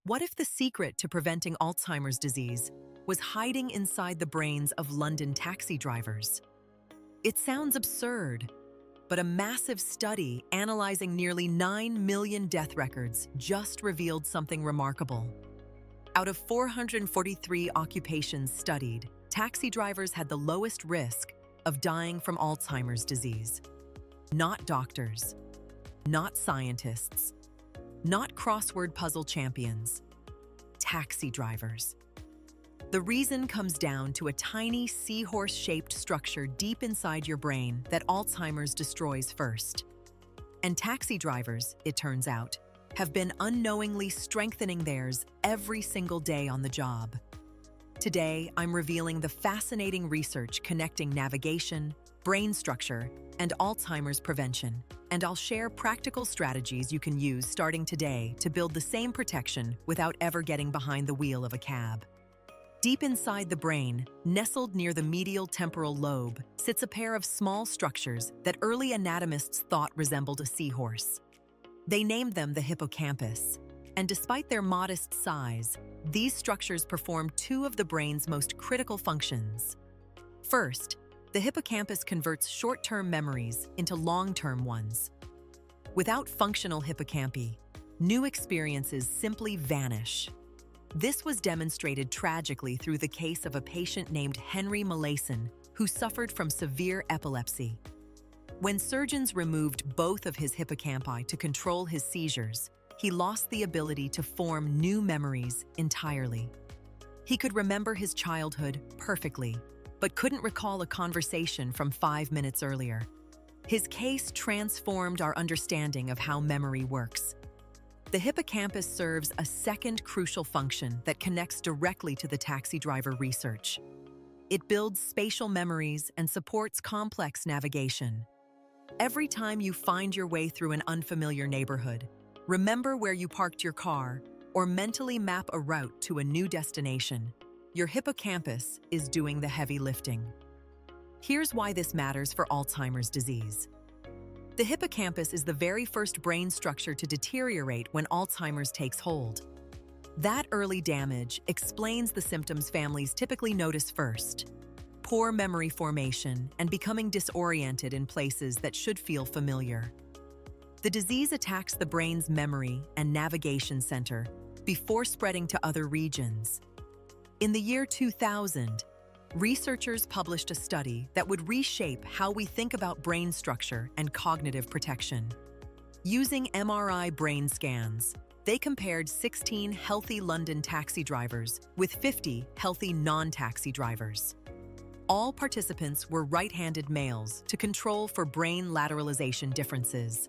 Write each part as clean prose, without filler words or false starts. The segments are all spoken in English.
What if the secret to preventing Alzheimer's disease was hiding inside the brains of London taxi drivers? It sounds absurd, but a massive study analyzing nearly 9 million death records just revealed something remarkable. Out of 443 occupations studied, taxi drivers had the lowest risk of dying from Alzheimer's disease. Not doctors, not scientists, not crossword puzzle champions, taxi drivers. The reason comes down to a tiny seahorse-shaped structure deep inside your brain that Alzheimer's destroys first. And taxi drivers, it turns out, have been unknowingly strengthening theirs every single day on the job. Today, I'm revealing the fascinating research connecting navigation, brain structure, and Alzheimer's prevention, and I'll share practical strategies you can use starting today to build the same protection without ever getting behind the wheel of a cab. Deep inside the brain, nestled near the medial temporal lobe, sits a pair of small structures that early anatomists thought resembled a seahorse. They named them the hippocampus, and despite their modest size, these structures perform two of the brain's most critical functions. First, the hippocampus converts short-term memories into long-term ones. Without functional hippocampi, new experiences simply vanish. This was demonstrated tragically through the case of a patient named Henry Molaison, who suffered from severe epilepsy. When surgeons removed both of his hippocampi to control his seizures, he lost the ability to form new memories entirely. He could remember his childhood perfectly, but couldn't recall a conversation from 5 minutes earlier. His case transformed our understanding of how memory works. The hippocampus serves a second crucial function that connects directly to the taxi driver research. It builds spatial memories and supports complex navigation. Every time you find your way through an unfamiliar neighborhood, remember where you parked your car, or mentally map a route to a new destination, your hippocampus is doing the heavy lifting. Here's why this matters for Alzheimer's disease. The hippocampus is the very first brain structure to deteriorate when Alzheimer's takes hold. That early damage explains the symptoms families typically notice first: poor memory formation and becoming disoriented in places that should feel familiar. The disease attacks the brain's memory and navigation center before spreading to other regions. In the year 2000, researchers published a study that would reshape how we think about brain structure and cognitive protection. Using MRI brain scans, they compared 16 healthy London taxi drivers with 50 healthy non-taxi drivers. All participants were right-handed males to control for brain lateralization differences.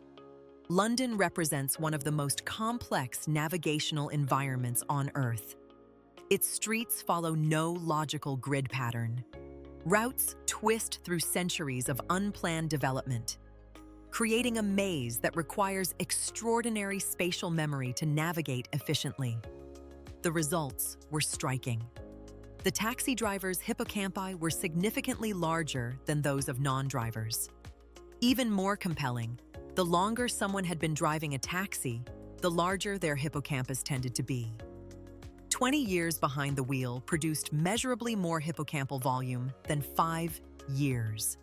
London represents one of the most complex navigational environments on Earth. Its streets follow no logical grid pattern. Routes twist through centuries of unplanned development, creating a maze that requires extraordinary spatial memory to navigate efficiently. The results were striking. The taxi drivers' hippocampi were significantly larger than those of non-drivers. Even more compelling, the longer someone had been driving a taxi, the larger their hippocampus tended to be. 20 years behind the wheel produced measurably more hippocampal volume than 5 years.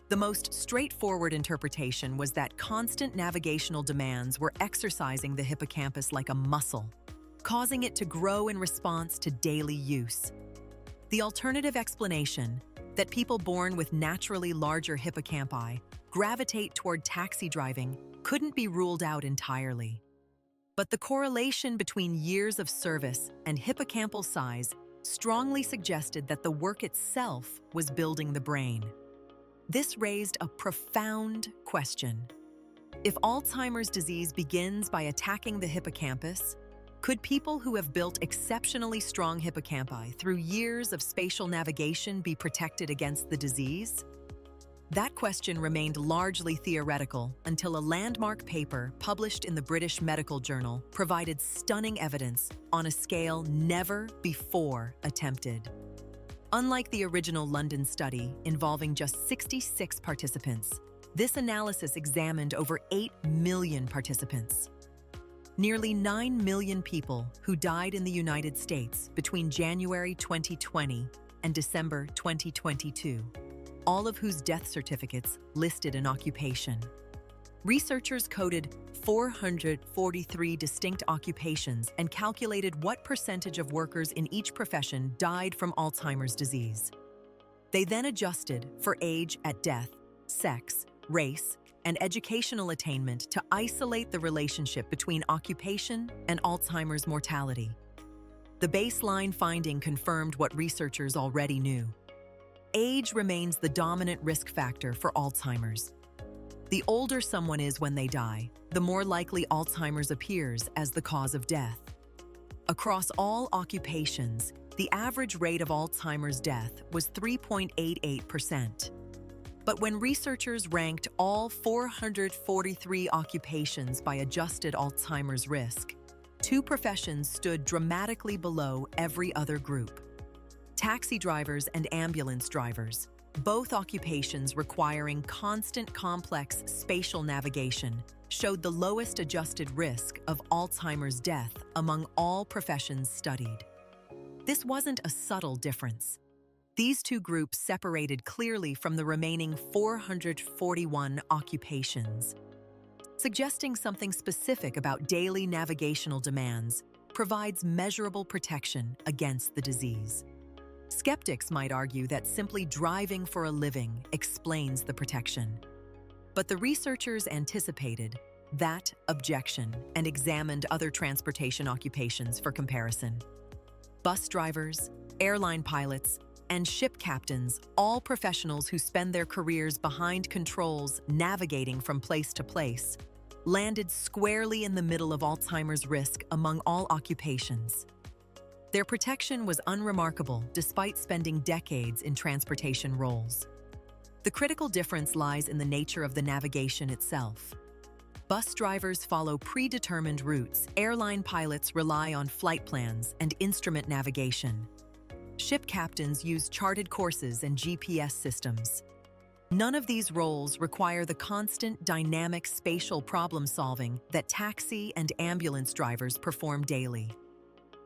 The most straightforward interpretation was that constant navigational demands were exercising the hippocampus like a muscle, causing it to grow in response to daily use. The alternative explanation, that people born with naturally larger hippocampi gravitate toward taxi driving, couldn't be ruled out entirely. But the correlation between years of service and hippocampal size strongly suggested that the work itself was building the brain. This raised a profound question. If Alzheimer's disease begins by attacking the hippocampus, could people who have built exceptionally strong hippocampi through years of spatial navigation be protected against the disease? That question remained largely theoretical until a landmark paper published in the British Medical Journal provided stunning evidence on a scale never before attempted. Unlike the original London study involving just 66 participants, this analysis examined over 8 million participants. Nearly 9 million people who died in the United States between January 2020 and December 2022, all of whose death certificates listed an occupation. Researchers coded 443 distinct occupations and calculated what percentage of workers in each profession died from Alzheimer's disease. They then adjusted for age at death, sex, race, and educational attainment to isolate the relationship between occupation and Alzheimer's mortality. The baseline finding confirmed what researchers already knew. Age remains the dominant risk factor for Alzheimer's. The older someone is when they die, the more likely Alzheimer's appears as the cause of death. Across all occupations, the average rate of Alzheimer's death was 3.88%. But when researchers ranked all 443 occupations by adjusted Alzheimer's risk, two professions stood dramatically below every other group. Taxi drivers and ambulance drivers, both occupations requiring constant complex spatial navigation, showed the lowest adjusted risk of Alzheimer's death among all professions studied. This wasn't a subtle difference. These two groups separated clearly from the remaining 441 occupations. Suggesting something specific about daily navigational demands provides measurable protection against the disease. Skeptics might argue that simply driving for a living explains the protection. But the researchers anticipated that objection and examined other transportation occupations for comparison. Bus drivers, airline pilots, and ship captains, all professionals who spend their careers behind controls navigating from place to place, landed squarely in the middle of Alzheimer's risk among all occupations. Their protection was unremarkable despite spending decades in transportation roles. The critical difference lies in the nature of the navigation itself. Bus drivers follow predetermined routes, airline pilots rely on flight plans and instrument navigation. Ship captains use charted courses and GPS systems. None of these roles require the constant dynamic spatial problem-solving that taxi and ambulance drivers perform daily.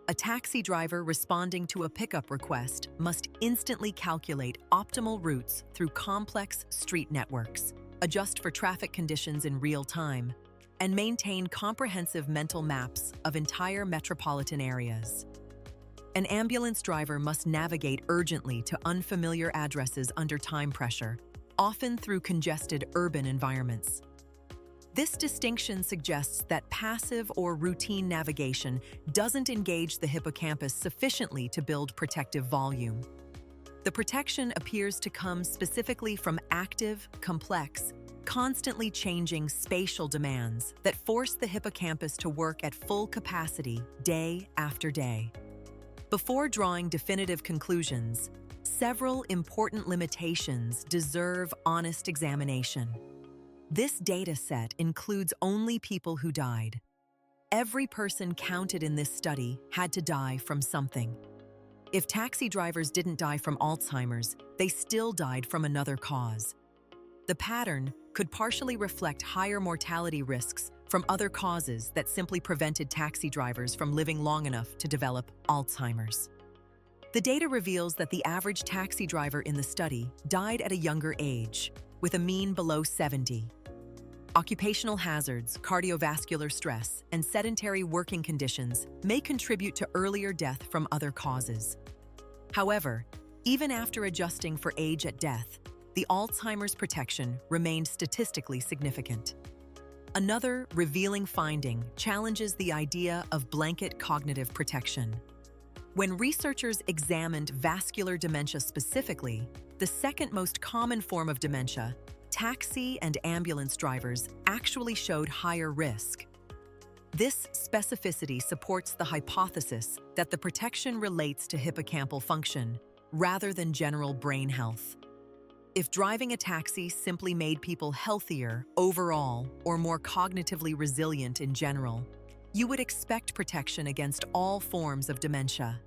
A taxi driver responding to a pickup request must instantly calculate optimal routes through complex street networks, adjust for traffic conditions in real time, and maintain comprehensive mental maps of entire metropolitan areas. An ambulance driver must navigate urgently to unfamiliar addresses under time pressure, often through congested urban environments. This distinction suggests that passive or routine navigation doesn't engage the hippocampus sufficiently to build protective volume. The protection appears to come specifically from active, complex, constantly changing spatial demands that force the hippocampus to work at full capacity day after day. Before drawing definitive conclusions, several important limitations deserve honest examination. This data set includes only people who died. Every person counted in this study had to die from something. If taxi drivers didn't die from Alzheimer's, they still died from another cause. The pattern could partially reflect higher mortality risks from other causes that simply prevented taxi drivers from living long enough to develop Alzheimer's. The data reveals that the average taxi driver in the study died at a younger age, with a mean below 70. Occupational hazards, cardiovascular stress, and sedentary working conditions may contribute to earlier death from other causes. However, even after adjusting for age at death, the Alzheimer's protection remained statistically significant. Another revealing finding challenges the idea of blanket cognitive protection. When researchers examined vascular dementia specifically, the second most common form of dementia, taxi and ambulance drivers actually showed higher risk. This specificity supports the hypothesis that the protection relates to hippocampal function rather than general brain health. If driving a taxi simply made people healthier overall or more cognitively resilient in general, you would expect protection against all forms of dementia.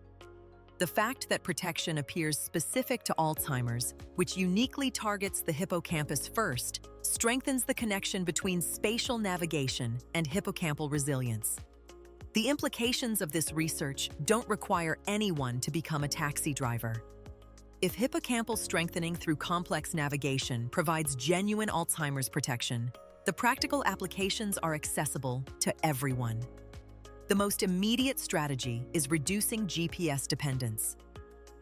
The fact that protection appears specific to Alzheimer's, which uniquely targets the hippocampus first, strengthens the connection between spatial navigation and hippocampal resilience. The implications of this research don't require anyone to become a taxi driver. If hippocampal strengthening through complex navigation provides genuine Alzheimer's protection, the practical applications are accessible to everyone. The most immediate strategy is reducing GPS dependence.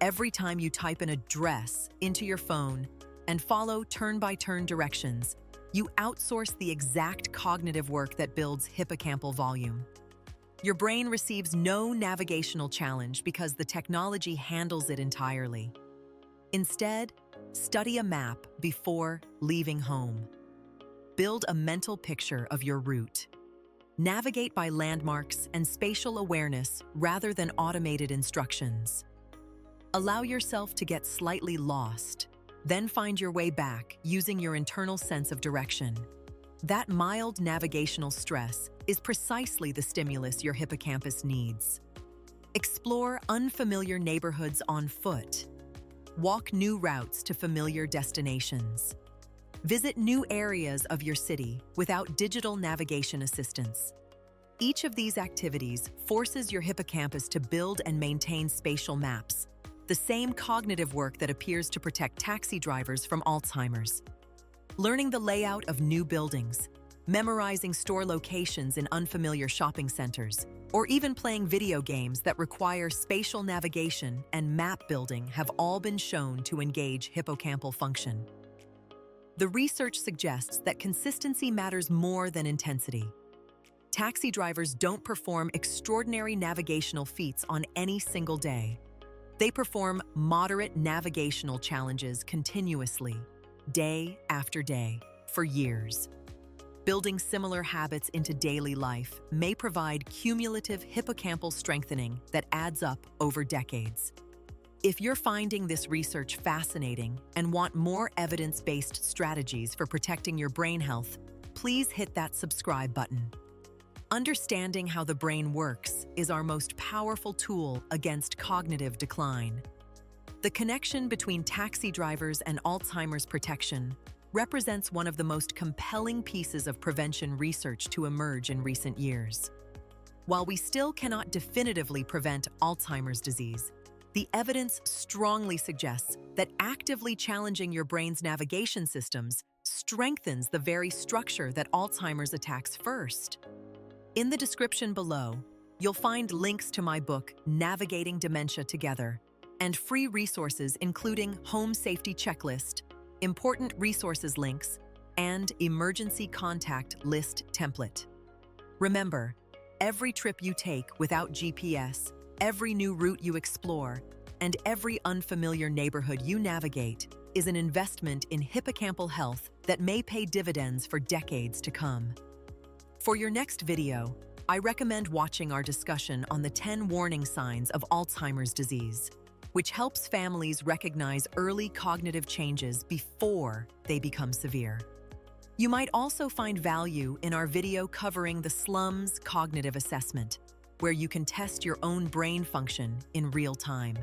Every time you type an address into your phone and follow turn-by-turn directions, you outsource the exact cognitive work that builds hippocampal volume. Your brain receives no navigational challenge because the technology handles it entirely. Instead, study a map before leaving home. Build a mental picture of your route. Navigate by landmarks and spatial awareness rather than automated instructions. Allow yourself to get slightly lost, then find your way back using your internal sense of direction. That mild navigational stress is precisely the stimulus your hippocampus needs. Explore unfamiliar neighborhoods on foot. Walk new routes to familiar destinations. Visit new areas of your city without digital navigation assistance. Each of these activities forces your hippocampus to build and maintain spatial maps, the same cognitive work that appears to protect taxi drivers from Alzheimer's. Learning the layout of new buildings, memorizing store locations in unfamiliar shopping centers, or even playing video games that require spatial navigation and map building have all been shown to engage hippocampal function. The research suggests that consistency matters more than intensity. Taxi drivers don't perform extraordinary navigational feats on any single day. They perform moderate navigational challenges continuously, day after day, for years. Building similar habits into daily life may provide cumulative hippocampal strengthening that adds up over decades. If you're finding this research fascinating and want more evidence-based strategies for protecting your brain health, please hit that subscribe button. Understanding how the brain works is our most powerful tool against cognitive decline. The connection between taxi drivers and Alzheimer's protection represents one of the most compelling pieces of prevention research to emerge in recent years. While we still cannot definitively prevent Alzheimer's disease, the evidence strongly suggests that actively challenging your brain's navigation systems strengthens the very structure that Alzheimer's attacks first. In the description below, you'll find links to my book, Navigating Dementia Together, and free resources including home safety checklist, important resources links, and emergency contact list template. Remember, every trip you take without GPS, every new route you explore, and every unfamiliar neighborhood you navigate is an investment in hippocampal health that may pay dividends for decades to come. For your next video, I recommend watching our discussion on the 10 warning signs of Alzheimer's disease, which helps families recognize early cognitive changes before they become severe. You might also find value in our video covering the slums cognitive assessment, where you can test your own brain function in real time.